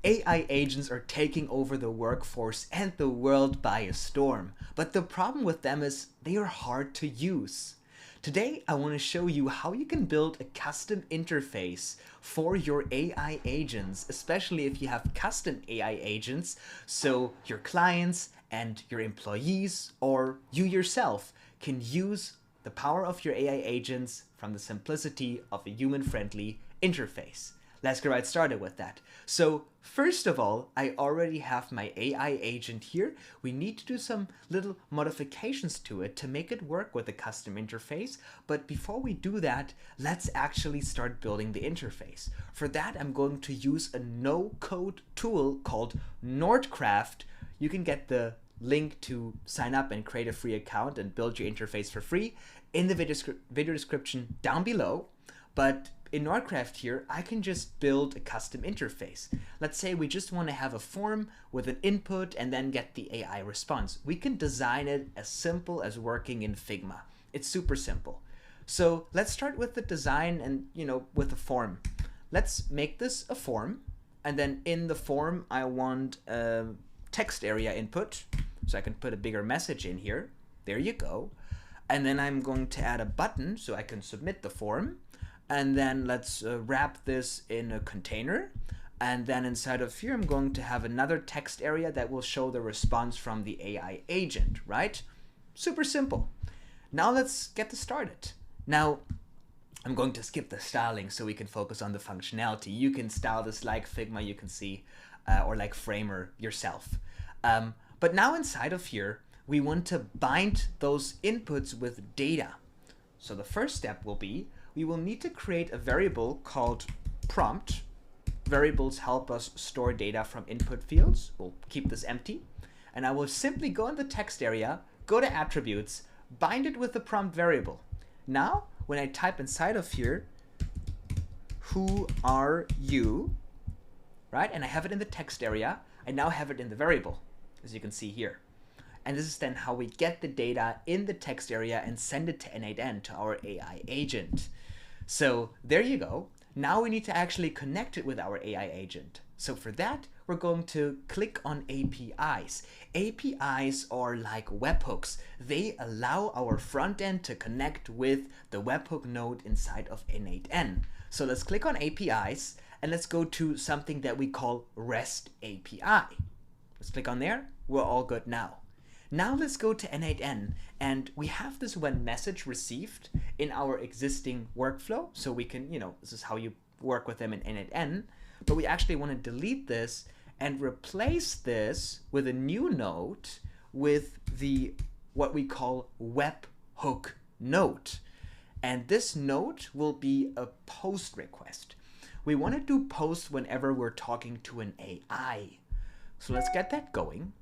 AI agents are taking over the workforce and the world by a storm, but the problem with them is they are hard to use. Today, I want to show you how you can build a custom interface for your AI agents, especially if you have custom AI agents, so your clients and your employees or you yourself can use the power of your AI agents from the simplicity of a human-friendly interface. Let's get right started with that. So first of all, I already have my AI agent here. We need to do some little modifications to it to make it work with the custom interface. But before we do that, let's actually start building the interface. For that, I'm going to use a no-code tool called NoCode. You can get the link to sign up and create a free account and build your interface for free in the video description down below. But in NoCode here, I can just build a custom interface. Let's say we just want to have a form with an input and then get the AI response. We can design it as simple as working in Figma. It's super simple. So let's start with the design and, with the form. Let's make this a form. And then in the form, I want a text area input. So I can put a bigger message in here. There you go. And then I'm going to add a button so I can submit the form. And then let's wrap this in a container. And then inside of here, I'm going to have another text area that will show the response from the AI agent, right? Super simple. Now let's get this started. Now, I'm going to skip the styling so we can focus on the functionality. You can style this like Figma, you can see, or like Framer yourself. But now inside of here, we want to bind those inputs with data. So the first step will be, we will need to create a variable called prompt. Variables help us store data from input fields. We'll keep this empty. And I will simply go in the text area, go to attributes, bind it with the prompt variable. Now, when I type inside of here, who are you, right? And I have it in the text area. I now have it in the variable, as you can see here. And this is then how we get the data in the text area and send it to N8N, to our AI agent. So there you go. Now we need to actually connect it with our AI agent. So for that, we're going to click on APIs. APIs are like webhooks. They allow our front end to connect with the webhook node inside of N8N. So let's click on APIs and let's go to something that we call REST API. Let's click on there. We're all good now. Now let's go to N8N, and we have this when message received in our existing workflow. So we can, this is how you work with them in N8N, but we actually want to delete this and replace this with a new node with the, what we call webhook node. And this node will be a post request. We want to do post whenever we're talking to an AI. So let's get that going.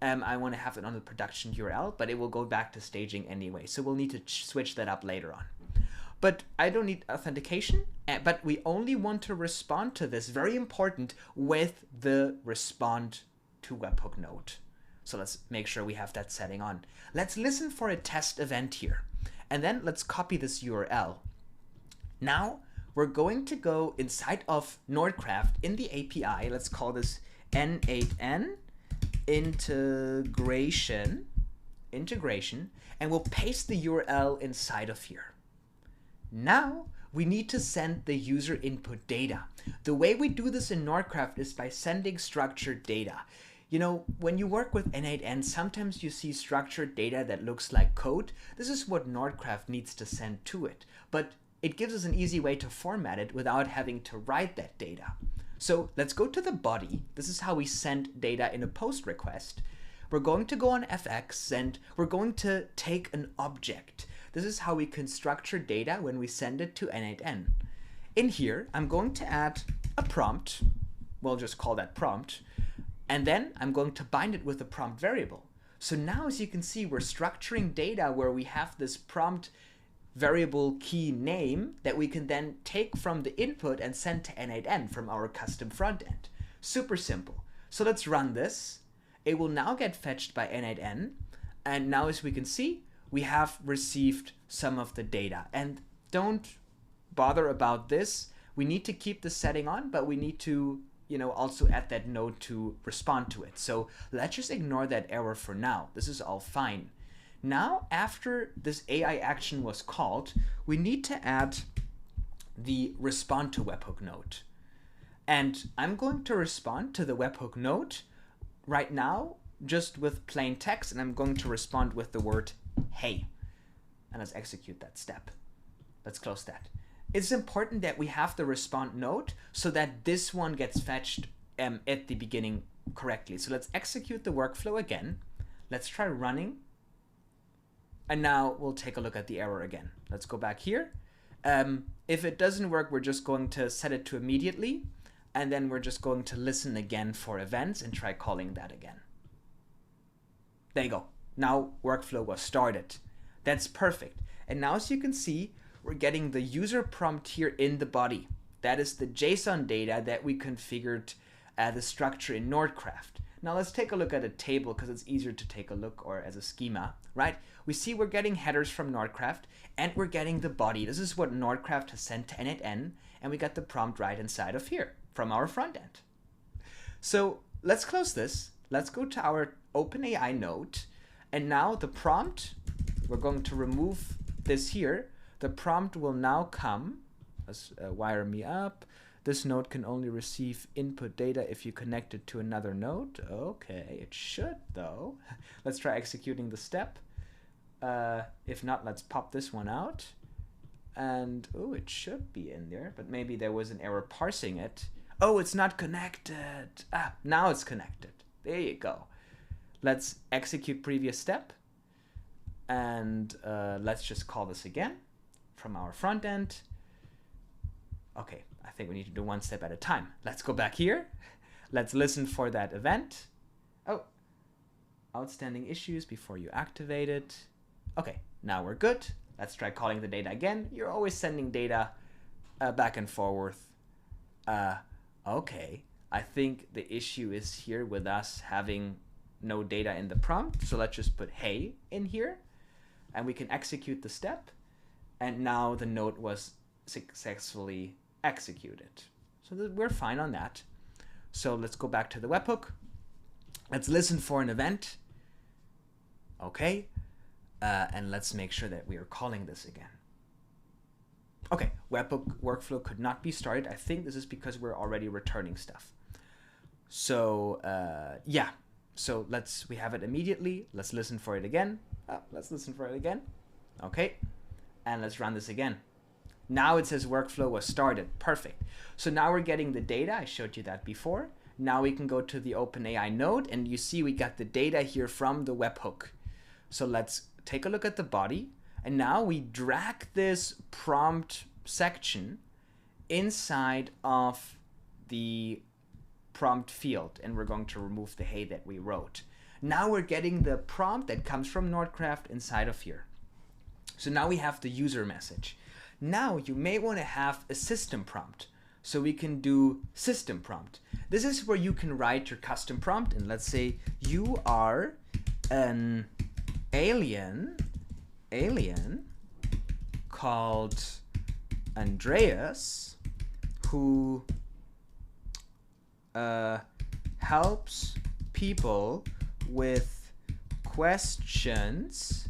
I want to have it on the production URL, but it will go back to staging anyway. So we'll need to switch that up later on. But I don't need authentication, but we only want to respond to this, very important, with the respond to webhook node. So let's make sure we have that setting on. Let's listen for a test event here. And then let's copy this URL. Now we're going to go inside of NoCode in the API. Let's call this N8N. Integration, and we'll paste the URL inside of here. Now we need to send the user input data. The way we do this in NoCode is by sending structured data. When you work with N8N, sometimes you see structured data that looks like code. This is what NoCode needs to send to it, but it gives us an easy way to format it without having to write that data. So let's go to the body. This is how we send data in a post request. We're going to go on FX and we're going to take an object. This is how we can structure data when we send it to N8N. In here, I'm going to add a prompt. We'll just call that prompt. And then I'm going to bind it with a prompt variable. So now, as you can see, we're structuring data where we have this prompt variable key name that we can then take from the input and send to N8N from our custom front end. Super simple. So let's run this. It will now get fetched by N8N. And now, as we can see, we have received some of the data. And don't bother about this. We need to keep the setting on, but we need to also add that node to respond to it. So let's just ignore that error for now. This is all fine. Now, after this AI action was called, we need to add the respond to webhook node. And I'm going to respond to the webhook node right now just with plain text, and I'm going to respond with the word hey. And let's execute that step. Let's close that. It's important that we have the respond node so that this one gets fetched at the beginning correctly. So let's execute the workflow again. Let's try running. And now we'll take a look at the error again. Let's go back here. If it doesn't work, we're just going to set it to immediately. And then we're just going to listen again for events and try calling that again. There you go. Now workflow was started. That's perfect. And now, as you can see, we're getting the user prompt here in the body. That is the JSON data that we configured the structure in Nordcraft. Now let's take a look at a table because it's easier to take a look, or as a schema, right? We see we're getting headers from Nordcraft and we're getting the body. This is what Nordcraft has sent to N8N, and we got the prompt right inside of here from our front end. So let's close this. Let's go to our OpenAI node. And now the prompt, we're going to remove this here. The prompt will now come. Let's wire me up. This node can only receive input data if you connect it to another node. Okay, it should though. Let's try executing the step. If not, let's pop this one out. And oh, it should be in there, but maybe there was an error parsing it. Oh, it's not connected. Ah, now it's connected. There you go. Let's execute previous step. And let's just call this again from our front end. Okay, I think we need to do one step at a time. Let's go back here. Let's listen for that event. Oh, outstanding issues before you activate it. Okay, now we're good. Let's try calling the data again. You're always sending data back and forth. Okay, I think the issue is here with us having no data in the prompt. So let's just put hey in here and we can execute the step. And now the node was successfully executed. So we're fine on that. So let's go back to the webhook. Let's listen for an event. Okay. And let's make sure that we are calling this again. Okay, webhook workflow could not be started. I think this is because we're already returning stuff. So yeah, so we have it immediately. Let's listen for it again. Let's listen for it again. Okay, and let's run this again. Now it says workflow was started. Perfect. So now we're getting the data. I showed you that before. Now we can go to the OpenAI node, and you see we got the data here from the webhook. So let's take a look at the body. And now we drag this prompt section inside of the prompt field, and we're going to remove the hey that we wrote. Now we're getting the prompt that comes from Nordcraft inside of here. So now we have the user message. Now you may want to have a system prompt. So we can do system prompt. This is where you can write your custom prompt, and let's say you are an alien called Andreas who helps people with questions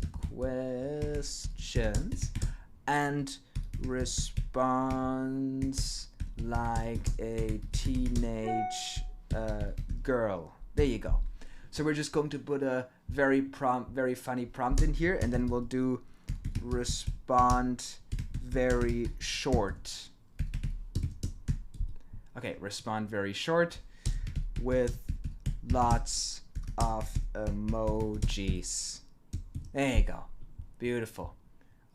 and responds like a teenage girl. There you go. So we're just going to put a very funny prompt in here, and then we'll do respond very short. Okay, respond very short with lots of emojis. There you go. Beautiful.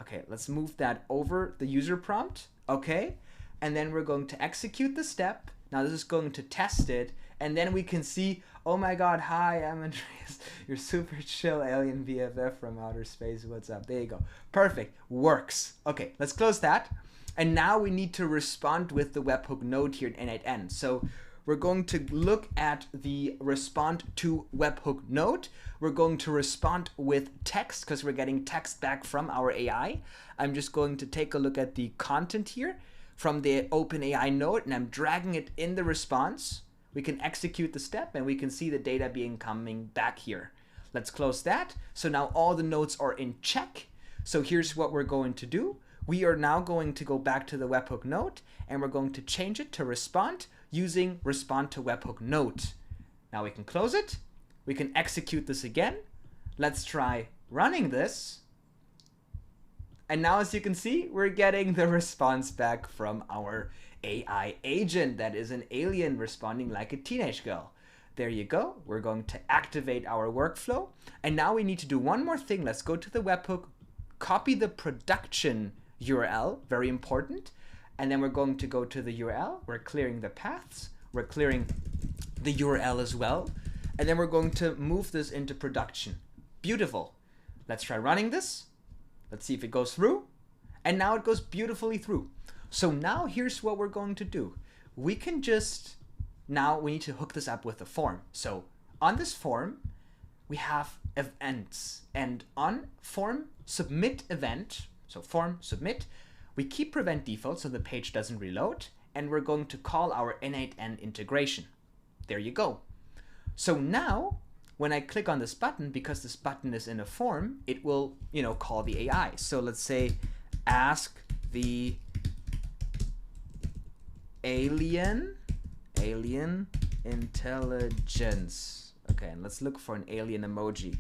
Okay, let's move that over the user prompt. Okay, and then we're going to execute the step. Now this is going to test it, and then we can see, oh my god, hi, I'm Andreas, your super chill alien BFF from outer space, what's up? There you go. Perfect, works. Okay, let's close that. And now we need to respond with the webhook node here in N8N. So we're going to look at the respond to webhook node. We're going to respond with text because we're getting text back from our AI. I'm just going to take a look at the content here from the OpenAI node, and I'm dragging it in the response. We can execute the step and we can see the data being coming back here. Let's close that. So now all the nodes are in check. So here's what we're going to do. We are now going to go back to the webhook node and we're going to change it to respond using respond to webhook node. Now we can close it. We can execute this again. Let's try running this. And now, as you can see, we're getting the response back from our AI agent that is an alien responding like a teenage girl. There you go. We're going to activate our workflow. And now we need to do one more thing. Let's go to the webhook, copy the production URL, very important. And then we're going to go to the URL. We're clearing the paths. We're clearing the URL as well. And then we're going to move this into production. Beautiful. Let's try running this. Let's see if it goes through. And now it goes beautifully through. So now here's what we're going to do. We can just, now we need to hook this up with a form. So on this form, we have events. And on form submit event, so form submit, we keep prevent default so the page doesn't reload. And we're going to call our N8N integration. There you go. So now, when I click on this button, because this button is in a form, it will, call the AI. So let's say, ask the alien intelligence. Okay, and let's look for an alien emoji.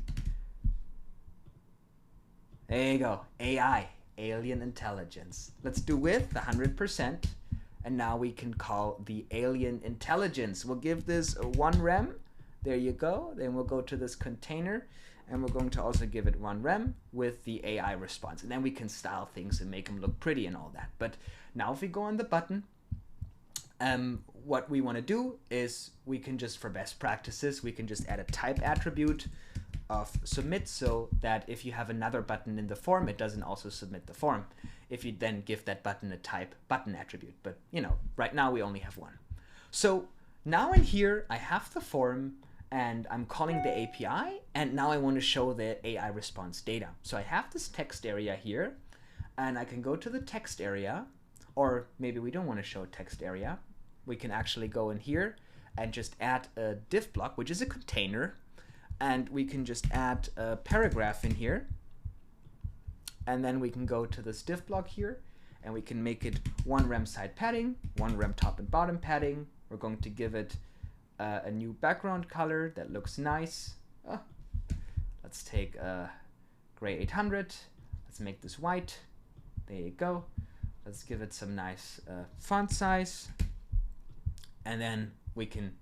There you go, AI, alien intelligence. Let's do with 100%. And now we can call the alien intelligence. We'll give this a 1 rem. There you go. Then we'll go to this container and we're going to also give it 1 rem with the AI response. And then we can style things and make them look pretty and all that. But now if we go on the button, what we want to do is we can just, for best practices, we can just add a type attribute of submit so that if you have another button in the form, it doesn't also submit the form. If you then give that button a type button attribute. But right now we only have one. So now in here, I have the form and I'm calling the API, and now I want to show the AI response data. So I have this text area here, and I can go to the text area, or maybe we don't want to show text area. We can actually go in here and just add a div block, which is a container, and we can just add a paragraph in here. And then we can go to this div block here, and we can make it 1 rem side padding, 1 rem top and bottom padding. We're going to give it a new background color that looks nice. Let's take gray 800. Let's make this white. There you go. Let's give it some nice font size. And then we can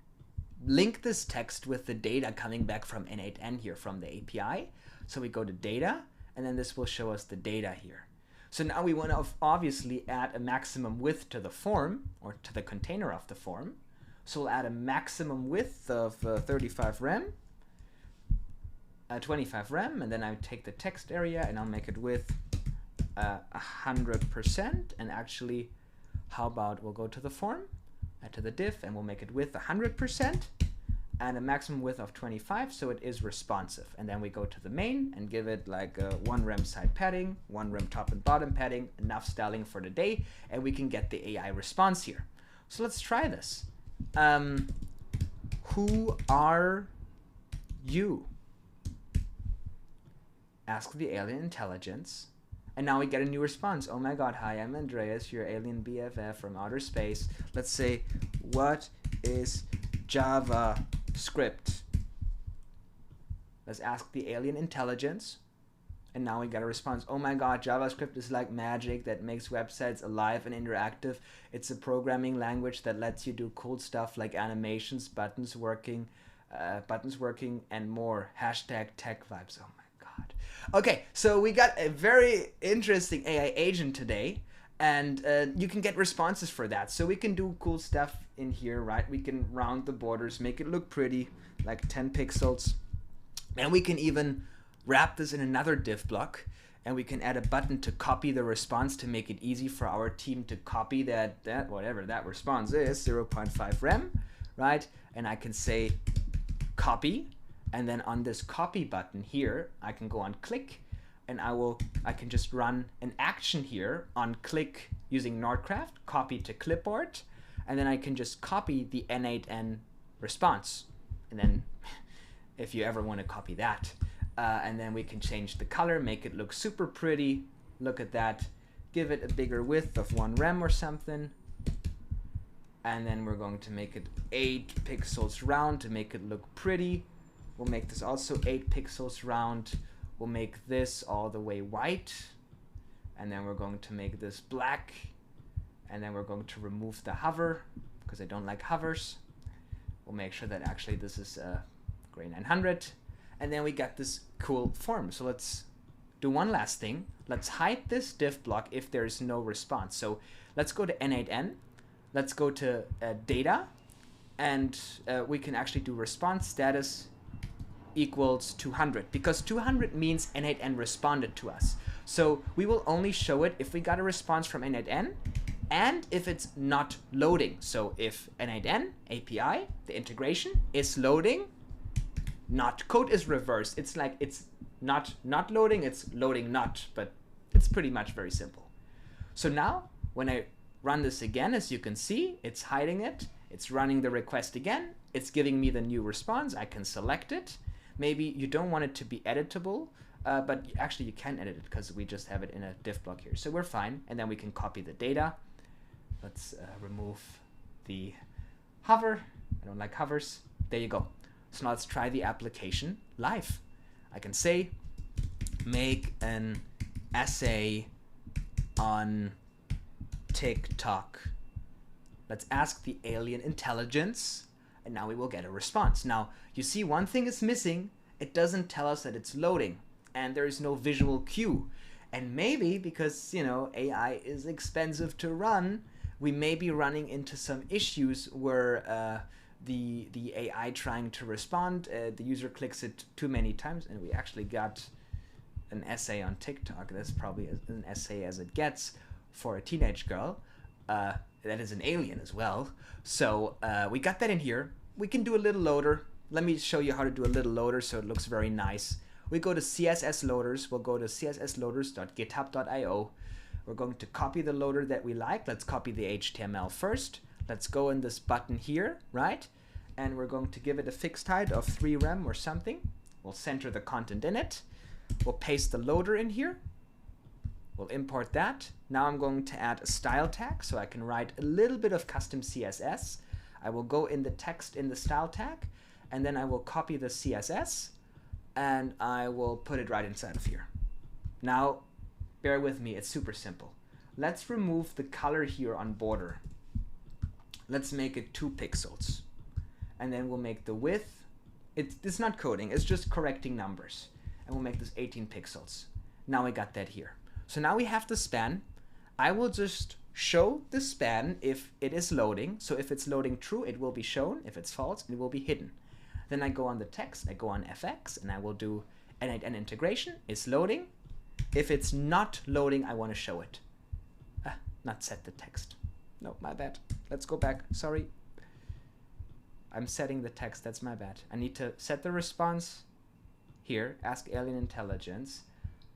link this text with the data coming back from N8N here from the API. So we go to data, and then this will show us the data here. So now we want to obviously add a maximum width to the form, or to the container of the form. So we'll add a maximum width of 35 rem, 25 rem, and then I take the text area and I'll make it width 100%. And actually, how about we'll go to the form, add to the div, and we'll make it width 100%. And a maximum width of 25, so it is responsive. And then we go to the main and give it like a 1 rem side padding, 1 rem top and bottom padding, enough styling for the day, and we can get the AI response here. So let's try this. Who are you? Ask the alien intelligence. And now we get a new response. Oh my god, hi, I'm Andreas, your alien BFF from outer space. Let's say, what is JavaScript? Let's ask the alien intelligence. And now we get a response. Oh my god, JavaScript is like magic that makes websites alive and interactive. It's a programming language that lets you do cool stuff like animations, buttons working, and more. Hashtag tech vibes. Oh my god. Okay, so we got a very interesting AI agent today. And you can get responses for that. So we can do cool stuff in here, right? We can round the borders, make it look pretty, like 10 pixels. And we can even wrap this in another div block. And we can add a button to copy the response to make it easy for our team to copy that whatever that response is, 0.5 rem, right? And I can say copy. And then on this copy button here, I can go on click. And I can just run an action here on click using Nordcraft, copy to clipboard, and then I can just copy the N8N response. And then if you ever want to copy that, and then we can change the color, make it look super pretty. Look at that. Give it a bigger width of 1 rem or something. And then we're going to make it 8 pixels round to make it look pretty. We'll make this also 8 pixels round. We'll make this all the way white. And then we're going to make this black. And then we're going to remove the hover, because I don't like hovers. We'll make sure that actually this is gray 900. And then we got this cool form. So let's do one last thing. Let's hide this div block if there's no response. So let's go to N8N. Let's go to data. And we can actually do response status equals 200, because 200 means N8N responded to us. So we will only show it if we got a response from N8N and if it's not loading. So if N8N API, the integration, is loading, not code is reversed. It's like it's not loading, it's loading not, but it's pretty much very simple. So now when I run this again, as you can see, it's hiding it. It's running the request again. It's giving me the new response. I can select it. Maybe you don't want it to be editable, but actually you can edit it because we just have it in a div block here. So we're fine. And then we can copy the data. Let's remove the hover. I don't like hovers. There you go. So now let's try the application live. I can say, make an essay on TikTok. Let's ask the alien intelligence, and now we will get a response. Now, you see one thing is missing. It doesn't tell us that it's loading, and there is no visual cue. And maybe because, you know, AI is expensive to run, we may be running into some issues where the AI trying to respond, the user clicks it too many times, and we actually got an essay on TikTok. That's probably an essay as it gets for a teenage girl. That is an alien as well. So we got that in here. We can do a little loader. Let me show you how to do a little loader so it looks very nice. We go to CSS loaders. We'll go to cssloaders.github.io. We're going to copy the loader that we like. Let's copy the HTML first. Let's go in this button here, right? And we're going to give it a fixed height of 3 rem or something. We'll center the content in it. We'll paste the loader in here. We'll import that. Now I'm going to add a style tag so I can write a little bit of custom CSS. I will go in the text in the style tag, and then I will copy the CSS and I will put it right inside of here. Now, bear with me, it's super simple. Let's remove the color here on border. Let's make it 2 pixels. And then we'll make the width. It's not coding, it's just correcting numbers. And we'll make this 18 pixels. Now we got that here. So now we have the span. I will just show the span if it is loading. So if it's loading true, it will be shown. If it's false, it will be hidden. Then I go on the text, I go on FX, and I will do N8N integration is loading. If it's not loading, I want to show it. Not set the text. No, my bad. Let's go back. Sorry. I'm setting the text. That's my bad. I need to set the response here, ask alien intelligence,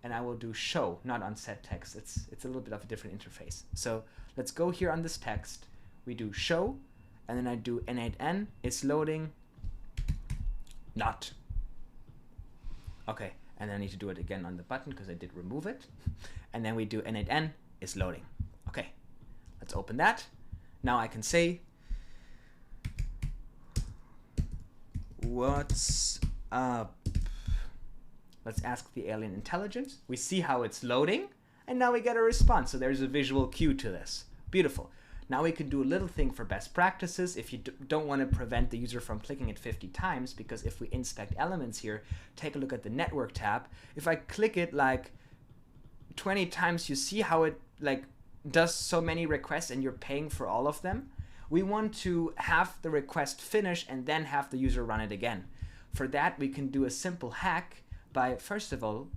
and I will do show, not on set text. It's a little bit of a different interface. So let's go here on this text. We do show, and then I do N8N is loading, not. Okay, and then I need to do it again on the button because I did remove it. And then we do N8N is loading. Okay, let's open that. Now I can say, what's up? Let's ask the alien intelligence. We see how it's loading, and now we get a response. So there's a visual cue to this. Beautiful. Now we can do a little thing for best practices if you don't want to prevent the user from clicking it 50 times, because if we inspect elements here, take a look at the network tab. If I click it like 20 times, you see how it like does so many requests and you're paying for all of them. We want to have the request finish and then have the user run it again. For that, we can do a simple hack by, first of all,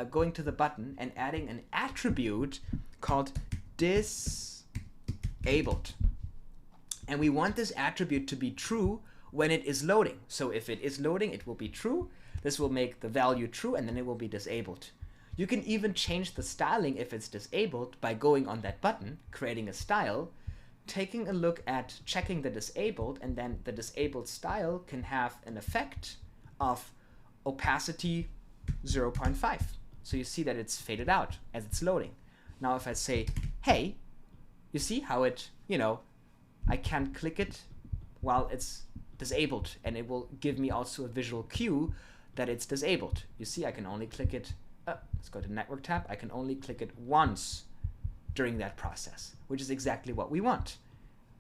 going to the button and adding an attribute called disabled. And we want this attribute to be true when it is loading. So if it is loading, it will be true. This will make the value true, and then it will be disabled. You can even change the styling if it's disabled by going on that button, creating a style, taking a look at checking the disabled, and then the disabled style can have an effect of opacity 0.5. So you see that it's faded out as it's loading. Now if I say, hey, you see how it, I can't click it while it's disabled, and it will give me also a visual cue that it's disabled. You see, I can only click it, let's go to Network tab, I can only click it once during that process, which is exactly what we want.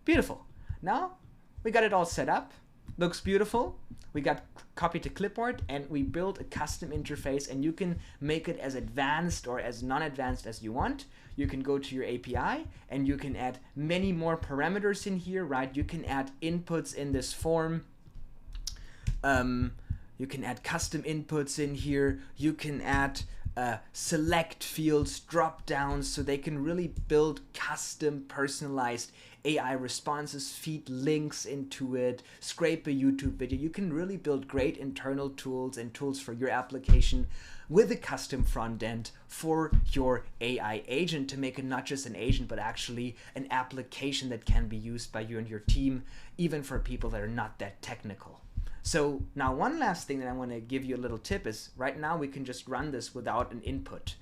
Beautiful. Now we got it all set up. Looks beautiful. We got copy to clipboard, and we built a custom interface, and you can make it as advanced or as non-advanced as you want. You can go to your API and you can add many more parameters in here, right? You can add inputs in this form. You can add custom inputs in here. You can add select fields, drop downs, so they can really build custom personalized AI responses, feed links into it, scrape a YouTube video. You can really build great internal tools and tools for your application with a custom front end for your AI agent to make it not just an agent, but actually an application that can be used by you and your team, even for people that are not that technical. So now one last thing that I want to give you a little tip is right now we can just run this without an input,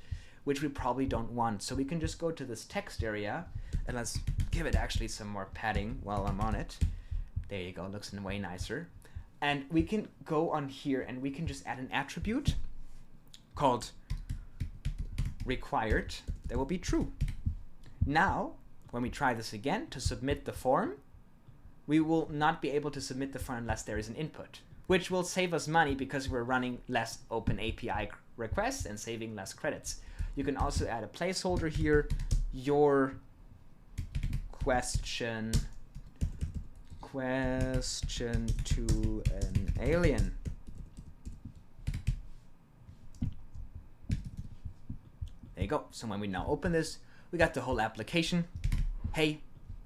which we probably don't want. So we can just go to this text area, and let's give it actually some more padding while I'm on it. There you go, looks way nicer. And we can go on here and we can just add an attribute called required that will be true. Now, when we try this again to submit the form, we will not be able to submit the form unless there is an input, which will save us money because we're running less open API requests and saving less credits. You can also add a placeholder here, your question to an alien. There you go. So when we now open this, we got the whole application. Hey,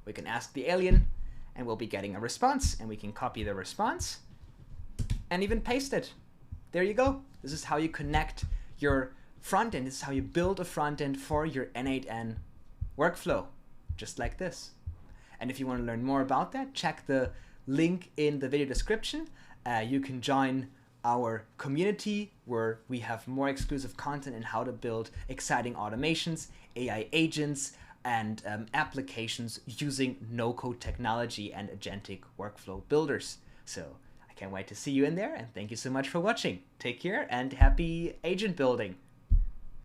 we can ask the alien, and we'll be getting a response, and we can copy the response and even paste it. There you go. This is how you connect your front end. This is how you build a front end for your N8N workflow, just like this. And if you want to learn more about that, check the link in the video description. You can join our community where we have more exclusive content and how to build exciting automations, AI agents, and applications using no-code technology and agentic workflow builders. So I can't wait to see you in there, and thank you so much for watching. Take care and happy agent building.